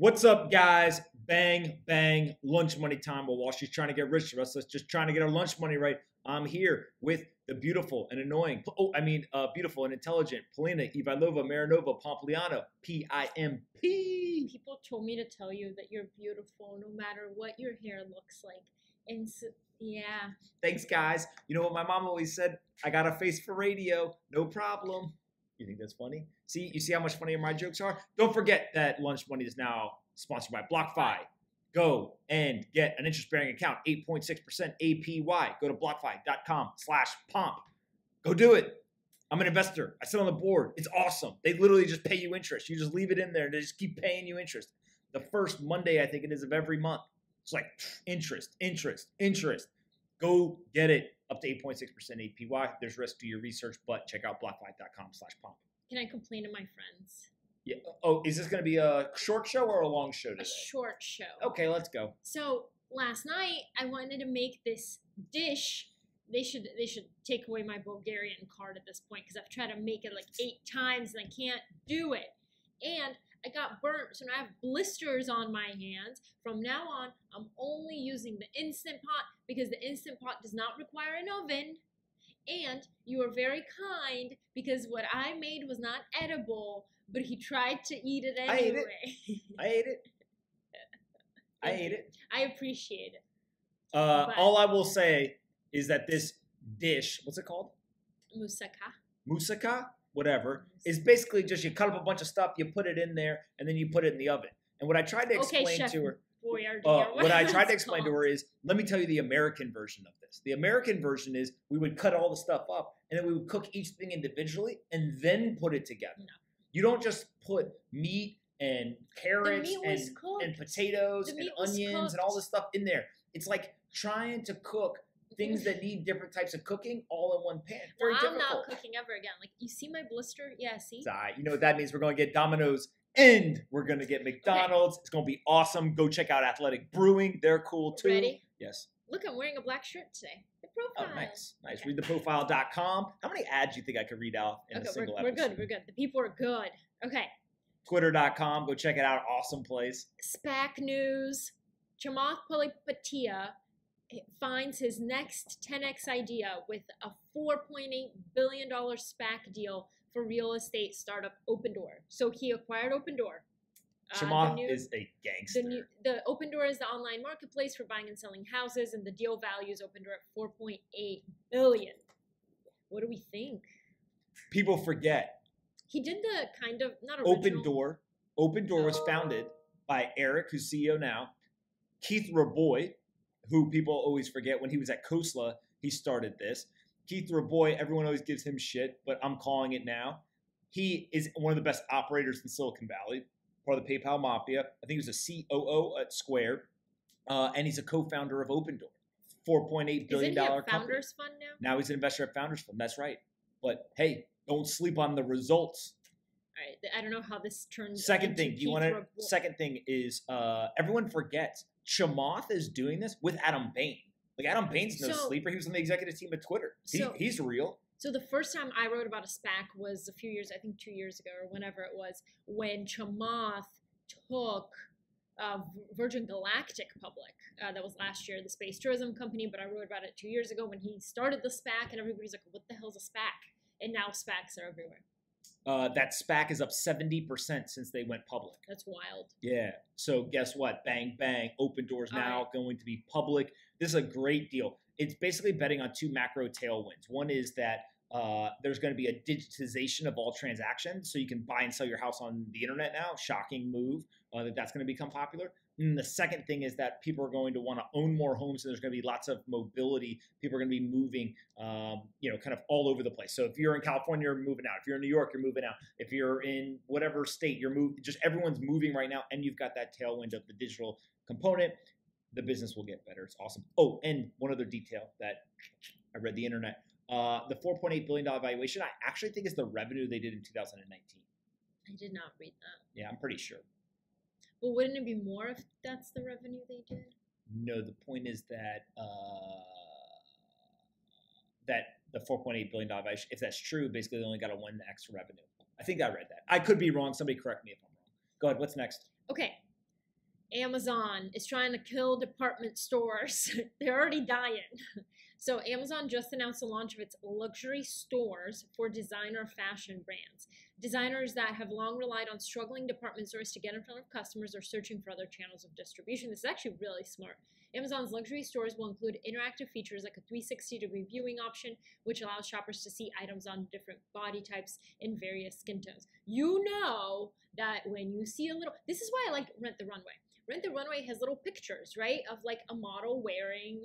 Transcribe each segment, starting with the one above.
What's up, guys? Bang, bang, lunch money time. Well, while she's trying to get rich, the rest of us just trying to get our lunch money right. I'm here with the beautiful and annoying, beautiful and intelligent Polina Ivanova Marinova Pompliano, P-I-M-P. People told me to tell you that you're beautiful no matter what your hair looks like. And so, yeah. Thanks, guys. You know what my mom always said? I got a face for radio. No problem. You think that's funny? You see how much funnier my jokes are? Don't forget that Lunch Money is now sponsored by BlockFi. Go and get an interest-bearing account, 8.6% APY. Go to blockfi.com/pomp. Go do it. I'm an investor. I sit on the board. It's awesome. They literally just pay you interest. You just leave it in there, and they just keep paying you interest. The first Monday, I think it is, of every month. It's like interest, interest, interest. Go get it. Up to 8.6% APY. There's risk to your research, but check out blockfi.com/pomp. Can I complain to my friends? Yeah. Oh, is this going to be a short show or a long show today? A short show. Okay, let's go. So last night I wanted to make this dish. They should take away my Bulgarian card at this point because I've tried to make it like 8 times and I can't do it. And I got burnt, so now I have blisters on my hands. From now on, I'm only using the Instant Pot because the Instant Pot does not require an oven. And you were very kind because what I made was not edible, but he tried to eat it anyway. I ate it. I ate it. I appreciate it. All I will say is that this dish, what's it called? Moussaka. Moussaka? Whatever, is basically just you cut up a bunch of stuff, you put it in there, and then you put it in the oven. And what I tried to explain to her, what I tried to explain to her is, let me tell you the American version of this. The American version is we would cut all the stuff up, and then we would cook each thing individually, and then put it together. No. You don't just put meat and carrots and potatoes and onions and all this stuff in there. It's like trying to cook things that need different types of cooking all in one pan. Very difficult. I'm not cooking ever again. Like, you see my blister? Yeah, see? You know what that means? We're going to get Domino's and we're going to get McDonald's. Okay. It's going to be awesome. Go check out Athletic Brewing. They're cool too. Ready? Yes. Look, I'm wearing a black shirt today. The profile. Oh, nice. Nice. Okay. Read theprofile.com. How many ads do you think I could read out in a single episode? We're good. We're good. The people are good. Okay. Twitter.com. Go check it out. Awesome place. SPAC news. Chamath Palihapitiya finds his next 10x idea with a $4.8 billion SPAC deal for real estate startup Opendoor. So he acquired Opendoor. Chamath is a gangster. The Opendoor is the online marketplace for buying and selling houses, and the deal values Opendoor at $4.8 billion. What do we think? People forget. He did the kind of, not original. Opendoor was founded by Eric, who's CEO now, Keith Raboy, who people always forget when he was at Khosla, he started this. Keith Raboy, everyone always gives him shit, but I'm calling it now. He is one of the best operators in Silicon Valley, part of the PayPal Mafia. I think he was a COO at Square, and he's a co-founder of Opendoor, $4.8 billion company. Isn't he at Founders Fund now? Now he's an investor at Founders Fund. That's right. But hey, don't sleep on the results. All right, I don't know how this turns. Second thing is everyone forgets Chamath is doing this with Adam Bain. Like, Adam Bain's no sleeper. He was on the executive team at Twitter. He's real. So the first time I wrote about a SPAC was a few years, I think 2 years ago or whenever it was, when Chamath took Virgin Galactic public. That was last year, the space tourism company, but I wrote about it 2 years ago when he started the SPAC, and everybody's like, what the hell's a SPAC? And now SPACs are everywhere. That SPAC is up 70% since they went public. That's wild. Yeah. So guess what? Bang, bang. Opendoor's now going to be public. This is a great deal. It's basically betting on 2 macro tailwinds. One is that there's going to be a digitization of all transactions. So you can buy and sell your house on the internet now. Shocking move. That's going to become popular. And the second thing is that people are going to want to own more homes, and there's going to be lots of mobility. People are going to be moving, kind of all over the place. So if you're in California, you're moving out. If you're in New York, you're moving out. If you're in whatever state, you're moving. Just everyone's moving right now, and you've got that tailwind of the digital component. The business will get better. It's awesome. Oh, and one other detail that I read the internet. The $4.8 billion valuation, I actually think is the revenue they did in 2019. I did not read that. Yeah, I'm pretty sure. Well, wouldn't it be more if that's the revenue they did? No, the point is that that the $4.8 billion valuation, if that's true, basically they only got a 1x revenue. I think I read that. I could be wrong. Somebody correct me if I'm wrong. Go ahead. What's next? Okay. Amazon is trying to kill department stores. They're already dying. So Amazon just announced the launch of its luxury stores for designer fashion brands. Designers that have long relied on struggling department stores to get in front of customers are searching for other channels of distribution. This is actually really smart. Amazon's luxury stores will include interactive features like a 360-degree viewing option, which allows shoppers to see items on different body types and various skin tones. You know that when you see a little... This is why I like Rent the Runway. Rent the Runway has little pictures, right, of like a model wearing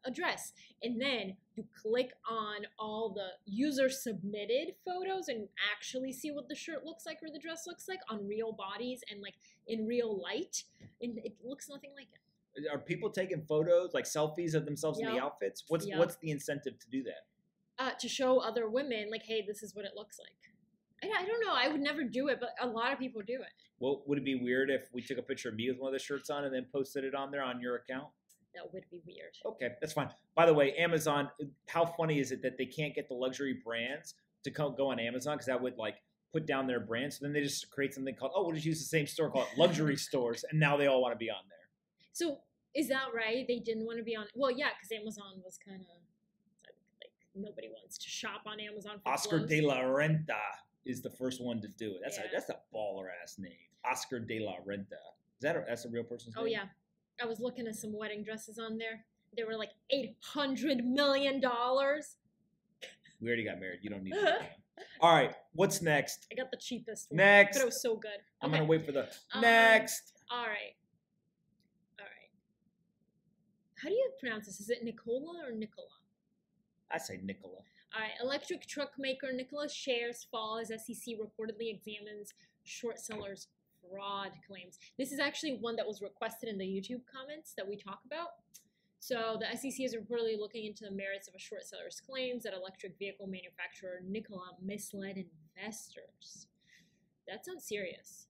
a dress, and then you click on all the user submitted photos and actually see what the shirt looks like or the dress looks like on real bodies and like in real light, and it looks nothing like it. Are people taking photos, like selfies of themselves in the outfits? What's the incentive to do that? To show other women, like, hey, this is what it looks like. I don't know. I would never do it, but a lot of people do it. Well, would it be weird if we took a picture of me with one of the shirts on and then posted it on there on your account? That would be weird. Okay, that's fine. By the way, Amazon, how funny is it that they can't get the luxury brands to go on Amazon because that would like put down their brand. So then they just create something called, we'll just use the same store called luxury stores, and now they all want to be on there. So is that right? They didn't want to be on. Well, yeah, because Amazon was kind of like nobody wants to shop on Amazon. For Oscar clothes. de la Renta is the first one to do it. That's a baller ass name, Oscar de la Renta. That's a real person's name? Oh yeah. I was looking at some wedding dresses on there. They were like $800 million. We already got married. You don't need to. All right. What's next? I got the cheapest one. Next. But it was so good. I'm going to wait for the next. All right. How do you pronounce this? Is it Nikola or Nikola? I say Nikola. All right. Electric truck maker Nikola shares fall as SEC reportedly examines short sellers' fraud claims. This is actually one that was requested in the YouTube comments that we talk about. So the SEC is reportedly looking into the merits of a short seller's claims that electric vehicle manufacturer Nikola misled investors. That sounds serious.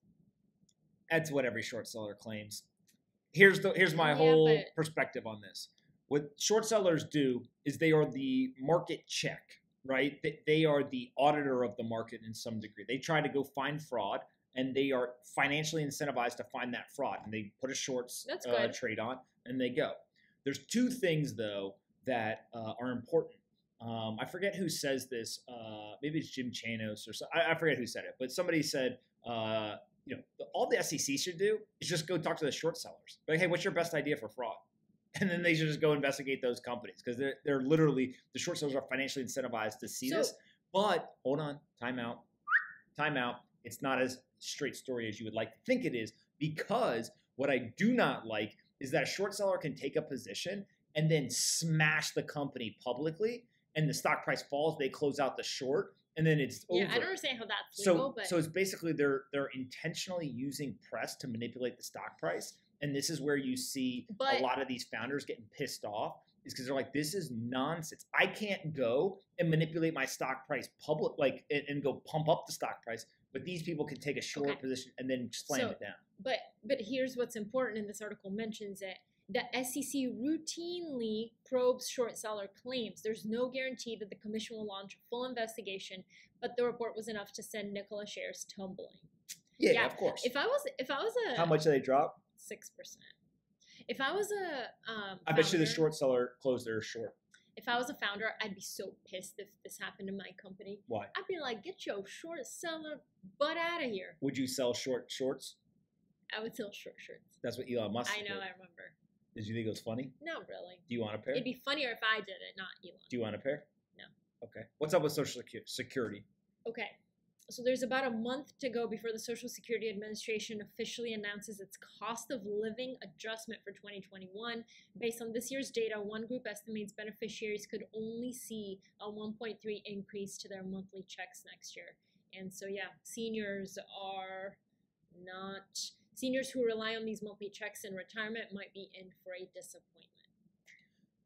That's what every short seller claims. Here's my whole perspective on this. What short sellers do is they are the market check, right? They are the auditor of the market in some degree. They try to go find fraud, and they are financially incentivized to find that fraud. And they put a shorts trade on, and they go. There's two things, though, that are important. I forget who says this. Maybe it's Jim Chanos or so. I forget who said it. But somebody said, all the SEC should do is just go talk to the short sellers. Like, hey, what's your best idea for fraud? And then they should just go investigate those companies because they're literally, the short sellers are financially incentivized to see this. But hold on, time out. It's not as straight story as you would like to think it is, because what I do not like is that a short seller can take a position and then smash the company publicly, and the stock price falls, they close out the short, and then it's over. Yeah, I don't understand how that's legal. So it's basically they're intentionally using press to manipulate the stock price, and this is where you see a lot of these founders getting pissed off, is because they're like, this is nonsense. I can't go and manipulate my stock price and go pump up the stock price, but these people can take a short position and then slam it down. But here's what's important, and this article mentions it. The SEC routinely probes short seller claims. There's no guarantee that the commission will launch a full investigation, but the report was enough to send Nikola shares tumbling. Yeah, of course. If I was a how much did they drop? 6%. If I was a I bet you the short seller closed their short. If I was a founder, I'd be so pissed if this happened to my company. Why? I'd be like, get your short seller butt out of here. Would you sell shorts? I would sell short shirts. That's what Elon Musk did. I know, I remember. Did you think it was funny? Not really. Do you want a pair? It'd be funnier if I did it, not Elon. Do you want a pair? No. Okay. What's up with Social Security? Okay. So there's about a month to go before the Social Security Administration officially announces its cost of living adjustment for 2021. Based on this year's data, one group estimates beneficiaries could only see a 1.3 increase to their monthly checks next year. And so, yeah, seniors who rely on these monthly checks in retirement might be in for a disappointment.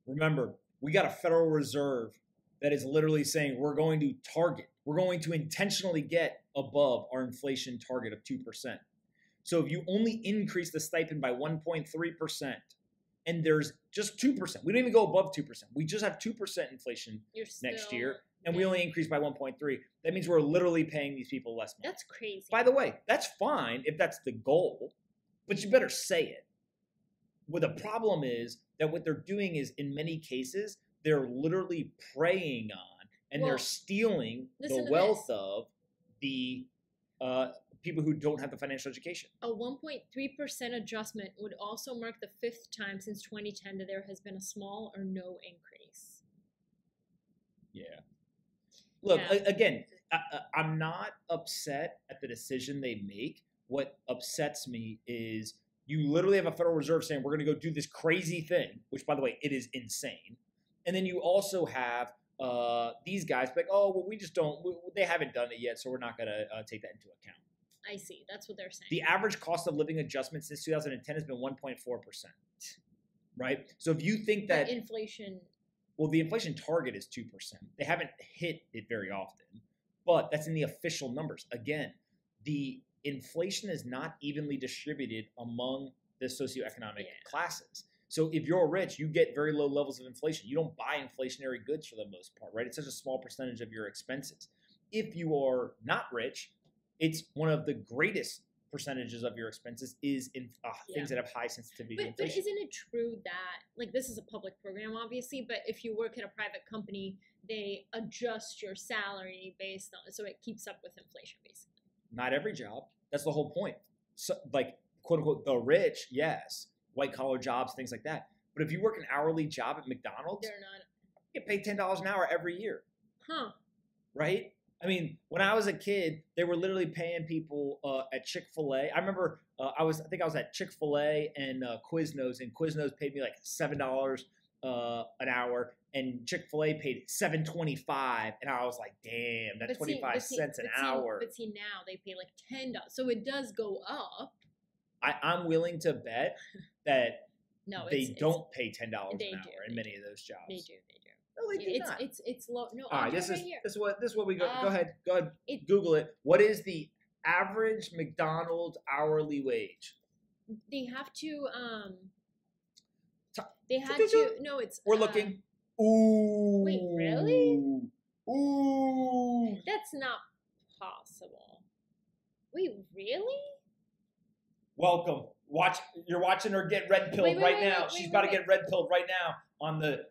Remember, we got a Federal Reserve that is literally saying we're going to intentionally get above our inflation target of 2%. So if you only increase the stipend by 1.3%, and there's just 2%, we don't even go above 2%. We just have 2% inflation next year, and we only increase by 1.3. That means we're literally paying these people less money. That's crazy. By the way, that's fine if that's the goal. but you better say it. Well, the problem is that what they're doing is, in many cases, they're literally preying on and they're stealing the wealth of the people who don't have the financial education. A 1.3% adjustment would also mark the 5th time since 2010 that there has been a small or no increase. Yeah. Look, again, I'm not upset at the decision they make. What upsets me is you literally have a Federal Reserve saying we're going to go do this crazy thing, which, by the way, it is insane. And then you also have these guys like, oh, well, we just don't, they haven't done it yet, so we're not going to take that into account. I see. That's what they're saying. The average cost of living adjustment since 2010 has been 1.4%, right? So if you think that inflation, well, the inflation target is 2%. They haven't hit it very often, but that's in the official numbers. Again, the inflation is not evenly distributed among the socioeconomic classes. So if you're rich, you get very low levels of inflation. You don't buy inflationary goods for the most part, right? It's such a small percentage of your expenses. If you are not rich, it's one of the greatest percentages of your expenses is in things that have high sensitivity to inflation. But isn't it true that, like, this is a public program, obviously, but if you work at a private company, they adjust your salary based on, so it keeps up with inflation, basically? Not every job. That's the whole point. So, like, quote unquote, the rich, yes, white collar jobs, things like that. But if you work an hourly job at McDonald's, they're not. You get paid $10 an hour every year. Huh. Right? I mean, when I was a kid, they were literally paying people at Chick-fil-A. I remember I think I was at Chick-fil-A and Quiznos, and Quiznos paid me like $7 an hour, and Chick-fil-A paid $7.25, and I was like, damn, that's 25 cents an hour. But see, now they pay like $10, so it does go up. I'm willing to bet that they don't pay $10 an hour in many of those jobs. They do. No, they do not. It's low. No, all right, this is what we go. Go ahead, Google it. What is the average McDonald's hourly wage? They have to. No, it's. We're looking. Ooh. Wait, really? Ooh. That's not possible. Wait, really? Welcome. You're watching her get red pilled right now. She's about to get red pilled right now on the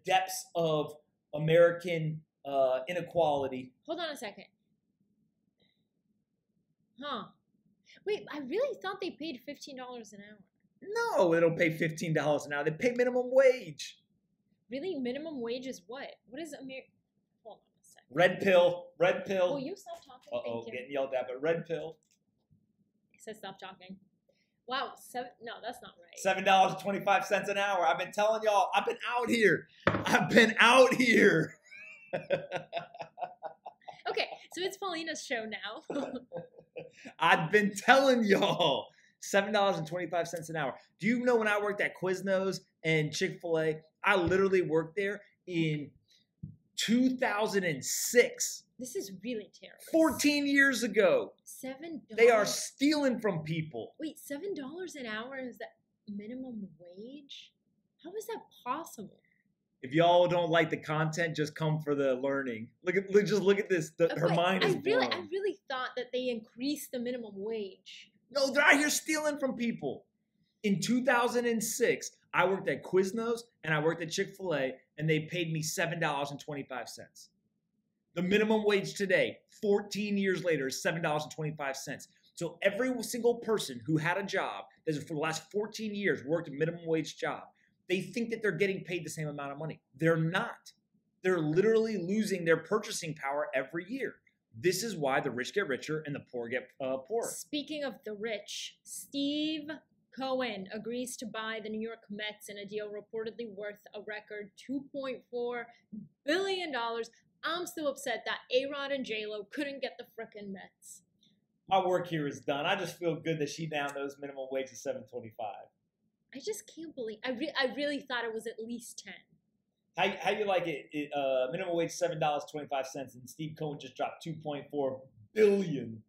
depths of American inequality. Hold on a second. Huh. Wait, I really thought they paid $15 an hour. No, they don't pay $15 an hour. They pay minimum wage. Really? Minimum wage is what? What is American? Hold on a second. Red pill. Will you stop talking? Uh-oh, getting yelled at, but red pill. He said stop talking. Wow, no, that's not right. $7.25 an hour. I've been telling y'all, I've been out here. Okay, so it's Paulina's show now. I've been telling y'all, $7.25 an hour. Do you know when I worked at Quiznos and Chick-fil-A, I literally worked there in 2006. This is really terrible. 14 years ago. $7. They are stealing from people. Wait, $7 an hour is that minimum wage? How is that possible? If y'all don't like the content, just come for the learning. Look at this. Her mind is blown. I really thought that they increased the minimum wage. No, they're out here stealing from people. In 2006, I worked at Quiznos and I worked at Chick-fil-A, and they paid me $7.25. The minimum wage today, 14 years later, is $7.25. So every single person who had a job that for the last 14 years worked a minimum wage job, they think that they're getting paid the same amount of money. They're not. They're literally losing their purchasing power every year. This is why the rich get richer and the poor get poorer. Speaking of the rich, Steve Cohen agrees to buy the New York Mets in a deal reportedly worth a record $2.4 billion. I'm still upset that A-Rod and J-Lo couldn't get the frickin' Mets. My work here is done. I just feel good that she now knows minimum wage is $7.25. I just can't believe. I really thought it was at least 10. How you like it? Minimum wage $7.25, and Steve Cohen just dropped $2.4 billion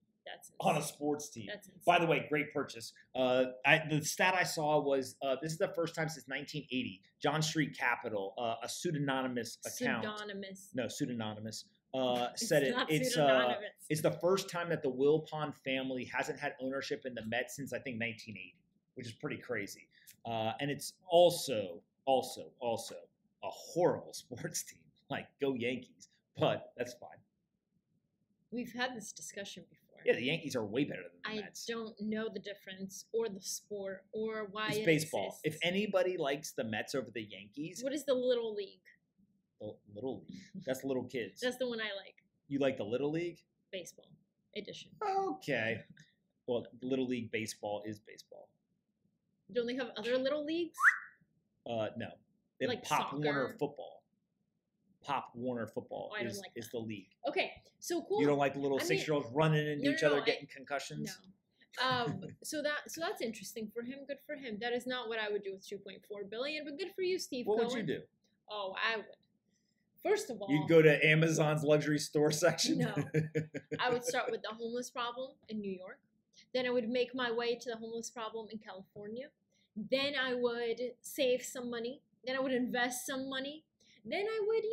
on a sports team. That's insane. By the way, great purchase. The stat I saw was this is the first time since 1980. John Street Capital, a pseudonymous account. Pseudonymous. Said it's the first time that the Wilpon family hasn't had ownership in the Mets since I think 1980. which is pretty crazy. And it's also a horrible sports team. Like, go Yankees. But that's fine. We've had this discussion before. Yeah, the Yankees are way better than the Mets. I don't know the difference or the sport or why it's it baseball. exists. If anybody likes the Mets over the Yankees... What is the Little League? The Little League? That's little kids. That's the one I like. You like the Little League? Baseball edition. Okay. Well, Little League baseball is baseball. Don't they have other little leagues? No. They have like Pop soccer? Warner football. Pop Warner football I don't like is the league. Okay, so cool. You don't like the little 6-year-olds running into each other getting concussions? No. So that's interesting for him. Good for him. That is not what I would do with 2.4 billion, but good for you, Steve. What Cohen. would you do? Oh, I would. First of all, you'd go to Amazon's luxury store section? No. I would start with the homeless problem in New York. Then I would make my way to the homeless problem in California. Then I would save some money. Then I would invest some money. Then I would,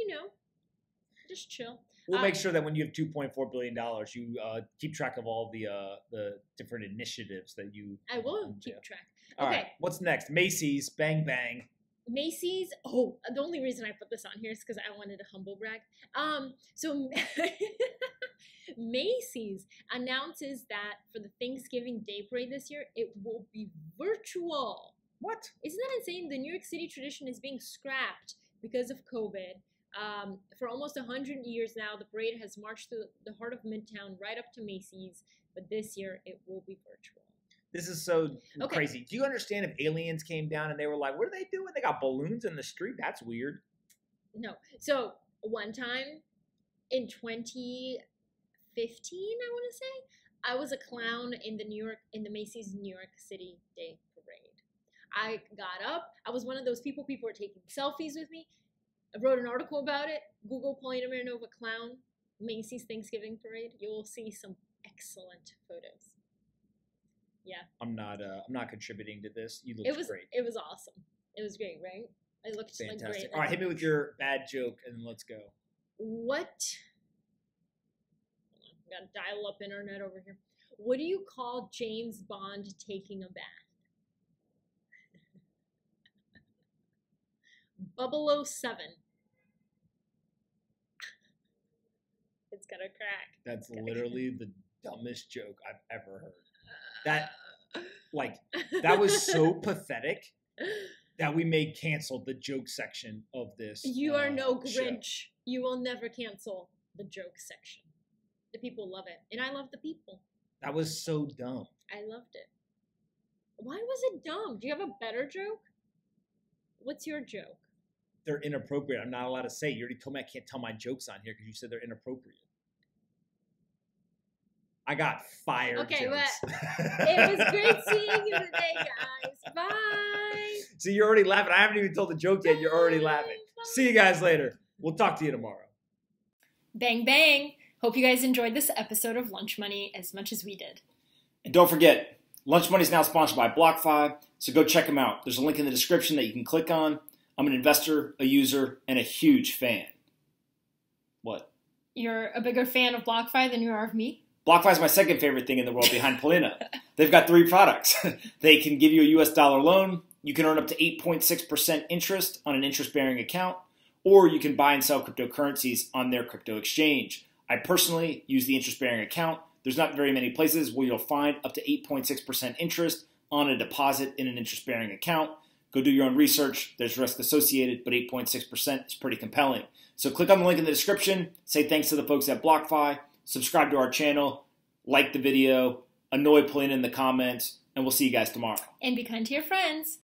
just chill. We'll make sure that when you have $2.4 billion, you keep track of all the different initiatives that you... I will keep track. All right, what's next? Macy's, bang, bang. Macy's, the only reason I put this on here is because I wanted to humble brag. So Macy's announces that for the Thanksgiving Day Parade this year, it will be virtual. What? Isn't that insane? The New York City tradition is being scrapped because of COVID. For almost 100 years now, the parade has marched through the heart of Midtown right up to Macy's, but this year it will be virtual. This is so crazy. Do you understand if aliens came down and they were like, what are they doing? They got balloons in the street? That's weird. No. So one time in 2015, I want to say, I was a clown in the Macy's New York City Day Parade. I got up. I was one of those people were taking selfies with me. I wrote an article about it. Google Polina Marinova clown Macy's Thanksgiving Parade. You will see some excellent photos. Yeah. I'm not contributing to this. You looked great. It was awesome. It was great, right? I looked fantastic. Like great. All right, hit me with your bad joke and then let's go. What? Hold on, I gotta dial up internet over here. What do you call James Bond taking a bath? 007. It's got a crack. That's literally the dumbest joke I've ever heard. That was so pathetic that we may cancel the joke section of this. You are no Grinch. Show. You will never cancel the joke section. The people love it. And I love the people. That was so dumb. I loved it. Why was it dumb? Do you have a better joke? What's your joke? They're inappropriate. I'm not allowed to say. You already told me I can't tell my jokes on here because you said they're inappropriate. I got fired. Okay, jokes. But it was great seeing you today, guys. Bye. See, you're already laughing. I haven't even told the joke yet. You're already laughing. Bye. See you guys later. We'll talk to you tomorrow. Bang, bang. Hope you guys enjoyed this episode of Lunch Money as much as we did. And don't forget, Lunch Money is now sponsored by BlockFi, so go check them out. There's a link in the description that you can click on. I'm an investor, a user, and a huge fan. What? You're a bigger fan of BlockFi than you are of me? BlockFi is my second favorite thing in the world behind Polina. They've got 3 products. They can give you a US dollar loan. You can earn up to 8.6% interest on an interest-bearing account, or you can buy and sell cryptocurrencies on their crypto exchange. I personally use the interest-bearing account. There's not very many places where you'll find up to 8.6% interest on a deposit in an interest-bearing account. Go do your own research. There's risk associated, but 8.6% is pretty compelling. So click on the link in the description. Say thanks to the folks at BlockFi. Subscribe to our channel. Like the video. Annoy Polina in the comments. And we'll see you guys tomorrow. And be kind to your friends.